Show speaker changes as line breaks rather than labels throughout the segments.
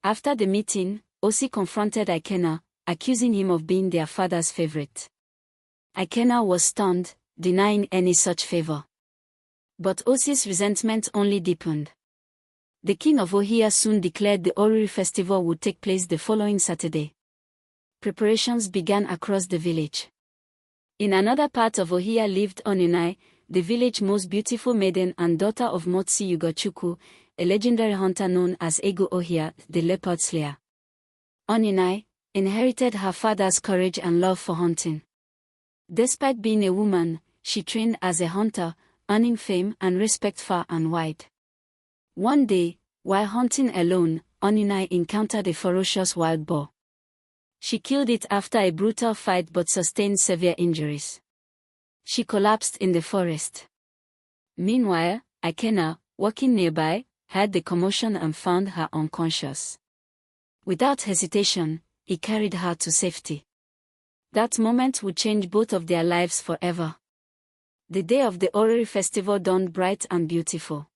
After the meeting, Osi confronted Ikenna, accusing him of being their father's favorite. Ikenna was stunned, denying any such favor. But Osi's resentment only deepened. The king of Ohia soon declared the Oriri festival would take place the following Saturday. Preparations began across the village. In another part of Ohia lived Onunai, the village's most beautiful maiden and daughter of Motsi Ugochukwu, a legendary hunter known as Egu Ohia, the leopard slayer. Onunai inherited her father's courage and love for hunting. Despite being a woman, she trained as a hunter, earning fame and respect far and wide. One day, while hunting alone, Onunai encountered a ferocious wild boar. She killed it after a brutal fight but sustained severe injuries. She collapsed in the forest. Meanwhile, Ikenna, walking nearby, heard the commotion and found her unconscious. Without hesitation, he carried her to safety. That moment would change both of their lives forever. The day of the Oriri festival dawned bright and beautiful.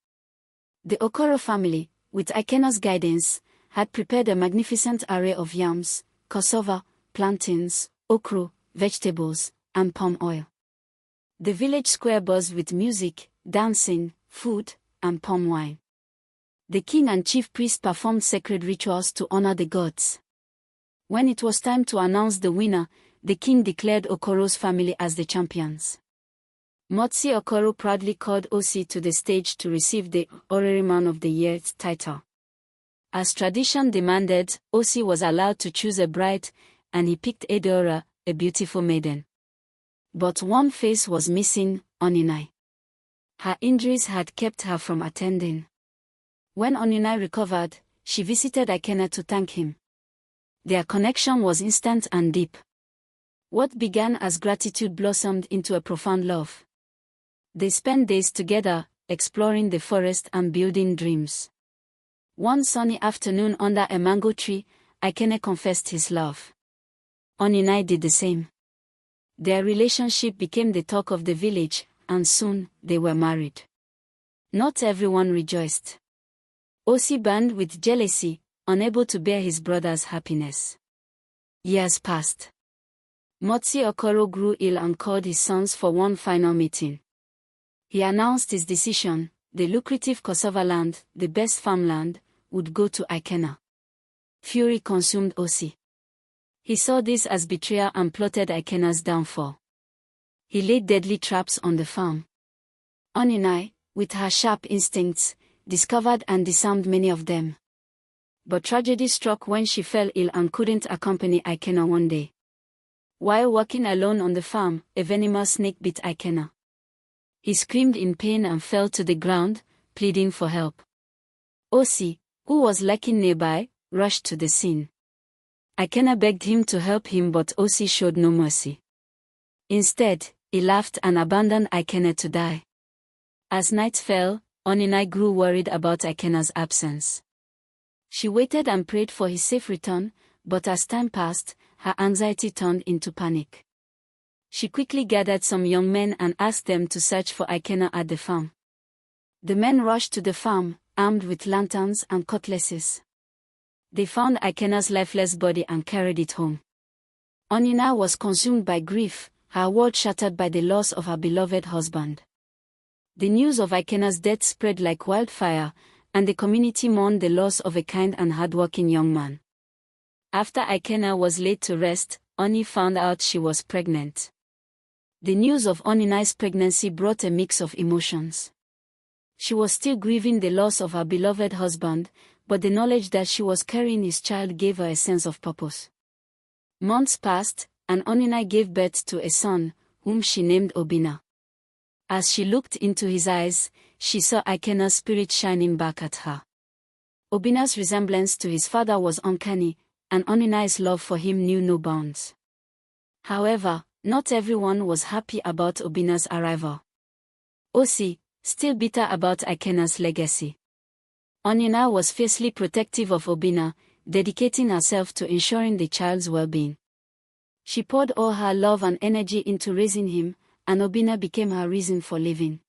The Okoro family, with Ikenna's guidance, had prepared a magnificent array of yams, cassava, plantains, okra, vegetables, and palm oil. The village square buzzed with music, dancing, food, and palm wine. The king and chief priest performed sacred rituals to honor the gods. When it was time to announce the winner, the king declared Okoro's family as the champions. Motsi Okoro proudly called Osi to the stage to receive the Oriri Man of the Year title. As tradition demanded, Osi was allowed to choose a bride, and he picked Edeora, a beautiful maiden. But one face was missing, Onunai. Her injuries had kept her from attending. When Onunai recovered, she visited Ikenna to thank him. Their connection was instant and deep. What began as gratitude blossomed into a profound love. They spent days together, exploring the forest and building dreams. One sunny afternoon under a mango tree, Ikenna confessed his love. Onunai did the same. Their relationship became the talk of the village, and soon, they were married. Not everyone rejoiced. Osi burned with jealousy, unable to bear his brother's happiness. Years passed. Motsi Okoro grew ill and called his sons for one final meeting. He announced his decision: the lucrative cassava land, the best farmland, would go to Ikenna. Fury consumed Osi. He saw this as betrayal and plotted Ikenna's downfall. He laid deadly traps on the farm. Onunai, with her sharp instincts, discovered and disarmed many of them. But tragedy struck when she fell ill and couldn't accompany Ikenna one day. While working alone on the farm, a venomous snake bit Ikenna. He screamed in pain and fell to the ground, pleading for help. Osi, who was lurking nearby, rushed to the scene. Ikenna begged him to help him, but Osi showed no mercy. Instead, he laughed and abandoned Ikenna to die. As night fell, Onunai grew worried about Ikenna's absence. She waited and prayed for his safe return, but as time passed, her anxiety turned into panic. She quickly gathered some young men and asked them to search for Ikenna at the farm. The men rushed to the farm, armed with lanterns and cutlasses. They found Ikenna's lifeless body and carried it home. Onunai was consumed by grief, her world shattered by the loss of her beloved husband. The news of Ikenna's death spread like wildfire, and the community mourned the loss of a kind and hardworking young man. After Ikenna was laid to rest, Oni found out she was pregnant. The news of Onunai's pregnancy brought a mix of emotions. She was still grieving the loss of her beloved husband, but the knowledge that she was carrying his child gave her a sense of purpose. Months passed, and Onunai gave birth to a son, whom she named Obinna. As she looked into his eyes, she saw Ikenna's spirit shining back at her. Obinna's resemblance to his father was uncanny, and Onunai's love for him knew no bounds. However, not everyone was happy about Obinna's arrival. Osi, still bitter about Ikenna's legacy. Onunai was fiercely protective of Obinna, dedicating herself to ensuring the child's well-being. She poured all her love and energy into raising him, and Obinna became her reason for living.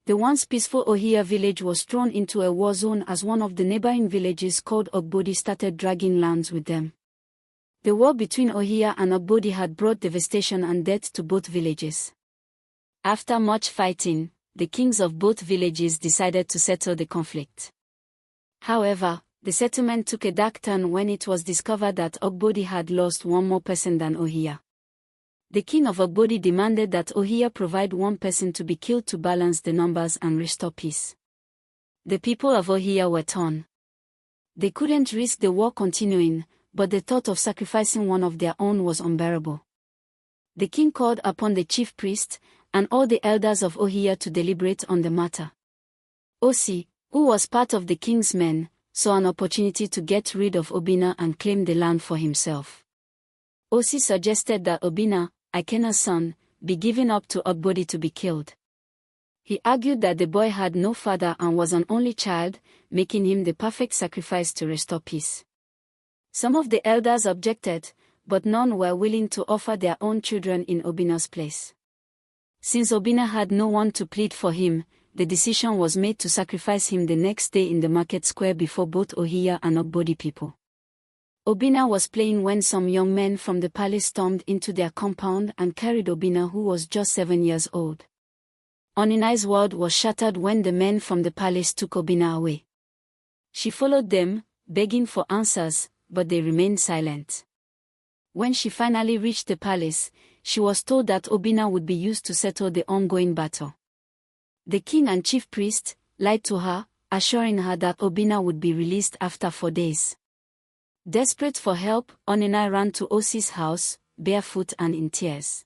The once peaceful Ohia village was thrown into a war zone as one of the neighboring villages called Ogbodi started dragging lands with them. The war between Ohia and Ogbodi had brought devastation and death to both villages. After much fighting, the kings of both villages decided to settle the conflict. However, the settlement took a dark turn when it was discovered that Ogbodi had lost one more person than Ohia. The king of Ogbodi demanded that Ohia provide one person to be killed to balance the numbers and restore peace. The people of Ohia were torn. They couldn't risk the war continuing, but the thought of sacrificing one of their own was unbearable. The king called upon the chief priest and all the elders of Ohia to deliberate on the matter. Osi, who was part of the king's men, saw an opportunity to get rid of Obinna and claim the land for himself. Osi suggested that Obinna, Akena's son, be given up to Ogbodi to be killed. He argued that the boy had no father and was an only child, making him the perfect sacrifice to restore peace. Some of the elders objected, but none were willing to offer their own children in Obinna's place. Since Obinna had no one to plead for him, the decision was made to sacrifice him the next day in the market square before both Ohia and Ogbodi people. Obinna was playing when some young men from the palace stormed into their compound and carried Obinna, who was just 7 years old. Oninai's world was shattered when the men from the palace took Obinna away. She followed them, begging for answers, but they remained silent. When she finally reached the palace, she was told that Obinna would be used to settle the ongoing battle. The king and chief priest lied to her, assuring her that Obinna would be released after 4 days. Desperate for help, Oninai ran to Osi's house, barefoot and in tears.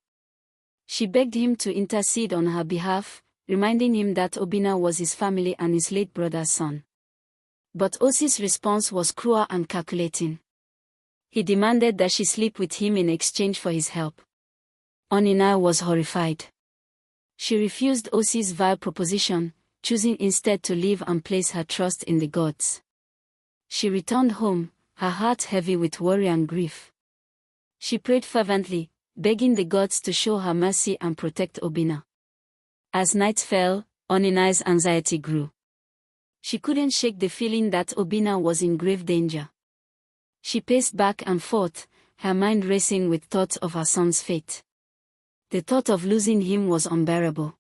She begged him to intercede on her behalf, reminding him that Obinna was his family and his late brother's son. But Osi's response was cruel and calculating. He demanded that she sleep with him in exchange for his help. Oninai was horrified. She refused Osi's vile proposition, choosing instead to live and place her trust in the gods. She returned home, her heart heavy with worry and grief. She prayed fervently, begging the gods to show her mercy and protect Obinna. As night fell, Oninai's anxiety grew. She couldn't shake the feeling that Obinna was in grave danger. She paced back and forth, her mind racing with thoughts of her son's fate. The thought of losing him was unbearable.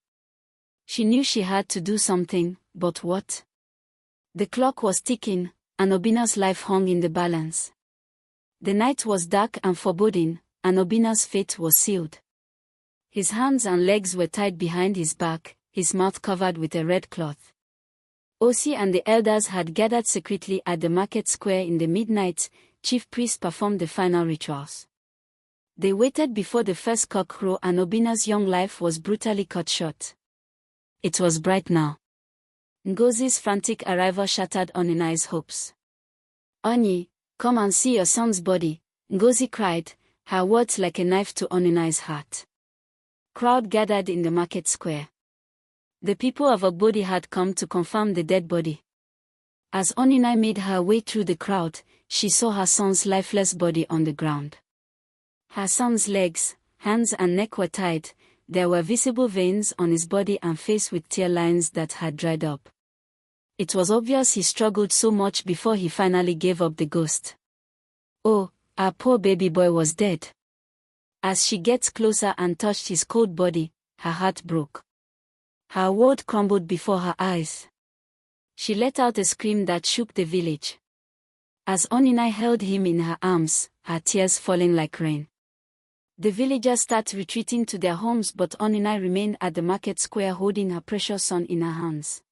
She knew she had to do something, but what? The clock was ticking, and Obinna's life hung in the balance. The night was dark and foreboding, and Obinna's fate was sealed. His hands and legs were tied behind his back, his mouth covered with a red cloth. Osi and the elders had gathered secretly at the market square in the midnight. Chief priest performed the final rituals. They waited before the first cock crow and Obinna's young life was brutally cut short. It was bright now. Ngozi's frantic arrival shattered Oninai's hopes. "Oni, come and see your son's body," Ngozi cried, her words like a knife to Oninai's heart. Crowd gathered in the market square. The people of Ogbodi had come to confirm the dead body. As Oninai made her way through the crowd, she saw her son's lifeless body on the ground. Her son's legs, hands and neck were tied. There were visible veins on his body and face with tear lines that had dried up. It was obvious he struggled so much before he finally gave up the ghost. "Oh, our poor baby boy was dead." As she gets closer and touched his cold body, her heart broke. Her world crumbled before her eyes. She let out a scream that shook the village. As Oninai held him in her arms, her tears falling like rain. The villagers started retreating to their homes, but Oninai remained at the market square holding her precious son in her hands.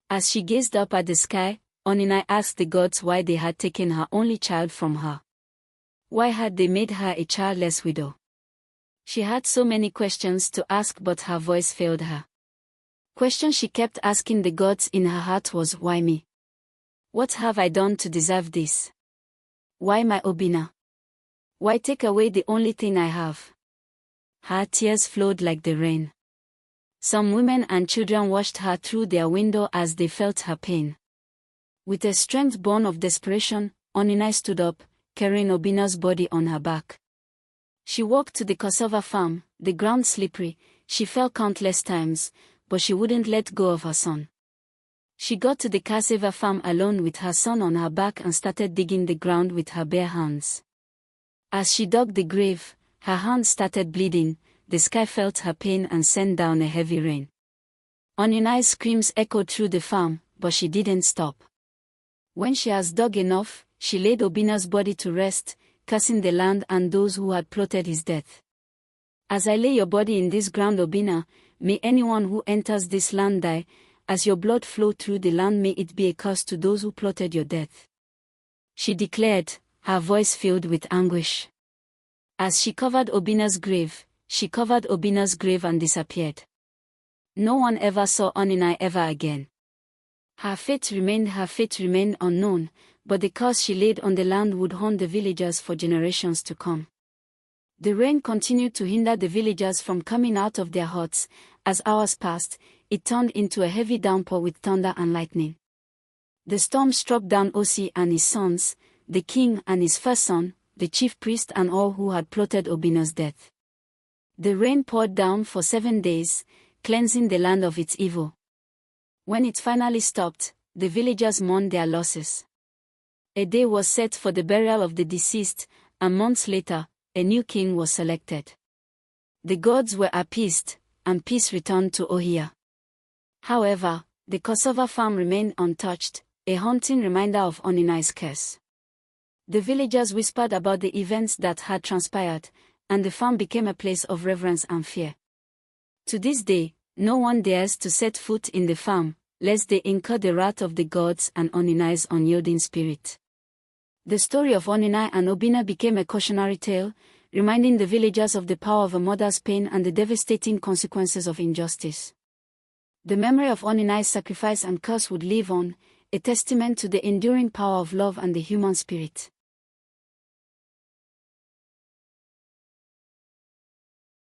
As she gazed up at the sky, Oninai asked the gods why they had taken her only child from her. Why had they made her a childless widow? She had so many questions to ask, but her voice failed her. Question she kept asking the gods in her heart was, why me? What have I done to deserve this? Why my Obinna? Why take away the only thing I have? Her tears flowed like the rain. Some women and children watched her through their window as they felt her pain. With a strength born of desperation, Oninai stood up, carrying Obinna's body on her back. She walked to the cassava farm, the ground slippery. She fell countless times, but she wouldn't let go of her son. She got to the cassava farm alone with her son on her back and started digging the ground with her bare hands. As she dug the grave, her hands started bleeding, the sky felt her pain and sent down a heavy rain. Onini's screams echoed through the farm, but she didn't stop. When she has dug enough, she laid Obinna's body to rest, cursing the land and those who had plotted his death. As I lay your body in this ground, Obinna, may anyone who enters this land die. As your blood flow through the land, may it be a curse to those who plotted your death. She declared, her voice filled with anguish. As she covered Obinna's grave, she covered Obinna's grave and disappeared. No one ever saw Onini ever again. Her fate remained unknown, but the curse she laid on the land would haunt the villagers for generations to come. The rain continued to hinder the villagers from coming out of their huts. As hours passed, it turned into a heavy downpour with thunder and lightning. The storm struck down Osi and his sons, the king and his first son, the chief priest and all who had plotted Obinna's death. The rain poured down for 7 days, cleansing the land of its evil. When it finally stopped, the villagers mourned their losses. A day was set for the burial of the deceased, and months later, a new king was selected. The gods were appeased, and peace returned to Ohia. However, the cassava farm remained untouched, a haunting reminder of Onini's curse. The villagers whispered about the events that had transpired, and the farm became a place of reverence and fear. To this day, no one dares to set foot in the farm, lest they incur the wrath of the gods and Onini's unyielding spirit. The story of Onini and Obinna became a cautionary tale, reminding the villagers of the power of a mother's pain and the devastating consequences of injustice. The memory of Onini's sacrifice and curse would live on, a testament to the enduring power of love and the human spirit.